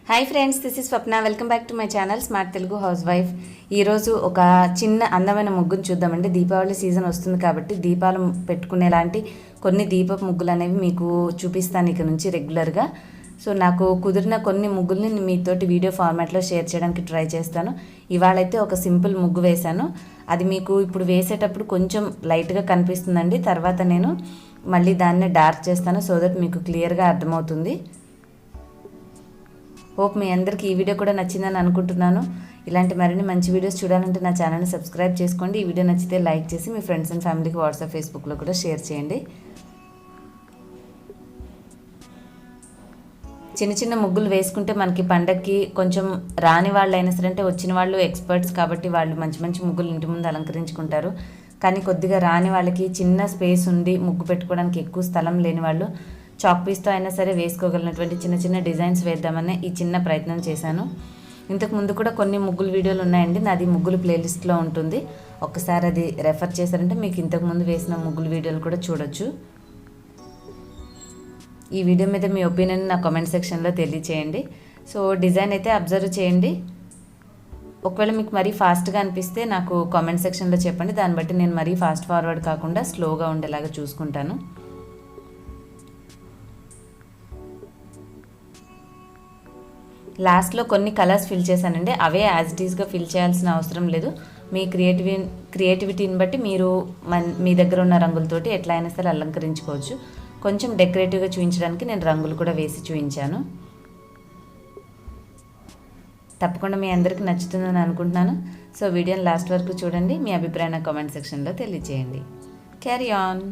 Hi friends, this is Swapna. Welcome back to my channel smart Telugu house wife. ఈరోజు ఒక చిన్న అందమైన ముగ్గును చూద్దామండి. దీపావళి సీజన్ వస్తుంది కాబట్టి దీపాలు పెట్టుకునేలాంటి కొన్ని దీపపు ముగ్గులు అనేవి మీకు చూపిస్తాను ఇక నుంచి రెగ్యులర్గా. సో నాకు కుదిరిన కొన్ని ముగ్గుల్ని మీతోటి వీడియో ఫార్మాట్లో షేర్ చేయడానికి ట్రై చేస్తాను. ఇవాళైతే ఒక సింపుల్ ముగ్గు వేశాను. అది మీకు ఇప్పుడు వేసేటప్పుడు కొంచెం లైట్గా కనిపిస్తుందండి. తర్వాత నేను మళ్ళీ దాన్ని డార్క్ చేస్తాను సో దట్ మీకు క్లియర్గా అర్థమవుతుంది. హోప్ మీ అందరికీ ఈ వీడియో కూడా నచ్చిందని అనుకుంటున్నాను. ఇలాంటి మరిన్ని మంచి వీడియోస్ చూడాలంటే నా ఛానల్ని సబ్స్క్రైబ్ చేసుకోండి. ఈ వీడియో నచ్చితే లైక్ చేసి మీ ఫ్రెండ్స్ అండ్ ఫ్యామిలీకి వాట్సాప్, ఫేస్బుక్లో కూడా షేర్ చేయండి. చిన్న చిన్న ముగ్గులు వేసుకుంటే మనకి పండగకి కొంచెం రాని వాళ్ళు అయినా సరే, అంటే వచ్చిన వాళ్ళు ఎక్స్పర్ట్స్ కాబట్టి వాళ్ళు మంచి మంచి ముగ్గులు ఇంటి ముందు అలంకరించుకుంటారు. కానీ కొద్దిగా రాని వాళ్ళకి చిన్న స్పేస్ ఉండి ముగ్గు పెట్టుకోవడానికి ఎక్కువ స్థలం లేని వాళ్ళు చాక్ పీస్తో అయినా సరే వేసుకోగలిగినటువంటి చిన్న చిన్న డిజైన్స్ వేద్దామని ఈ చిన్న ప్రయత్నం చేశాను. ఇంతకు ముందు కూడా కొన్ని ముగ్గులు వీడియోలు ఉన్నాయండి. నాది ముగ్గులు ప్లేలిస్ట్లో ఉంటుంది. ఒక్కసారి అది రెఫర్ చేశారంటే మీకు ఇంతకు ముందు వేసిన ముగ్గులు వీడియోలు కూడా చూడొచ్చు. ఈ వీడియో మీద మీ ఒపీనియన్ నా కామెంట్ సెక్షన్లో తెలియచేయండి. సో డిజైన్ అయితే అబ్జర్వ్ చేయండి. ఒకవేళ మీకు మరీ ఫాస్ట్గా అనిపిస్తే నాకు కామెంట్ సెక్షన్లో చెప్పండి. దాన్ని బట్టి నేను మరీ ఫాస్ట్ ఫార్వర్డ్ కాకుండా స్లోగా ఉండేలాగా చూసుకుంటాను. లాస్ట్లో కొన్ని కలర్స్ ఫిల్ చేశానండి. అవే యాజ్ ఇట్ ఈస్గా ఫిల్ చేయాల్సిన అవసరం లేదు. మీ క్రియేటివిటీని బట్టి మీరు మీ దగ్గర ఉన్న రంగులతోటి ఎట్లా అయినా సరే అలంకరించుకోవచ్చు. కొంచెం డెకరేటివ్గా చూపించడానికి నేను రంగులు కూడా వేసి చూపించాను. తప్పకుండా మీ అందరికీ నచ్చుతుందని అనుకుంటున్నాను. సో వీడియోని లాస్ట్ వరకు చూడండి. మీ అభిప్రాయం కామెంట్ సెక్షన్లో తెలియజేయండి. Carry on.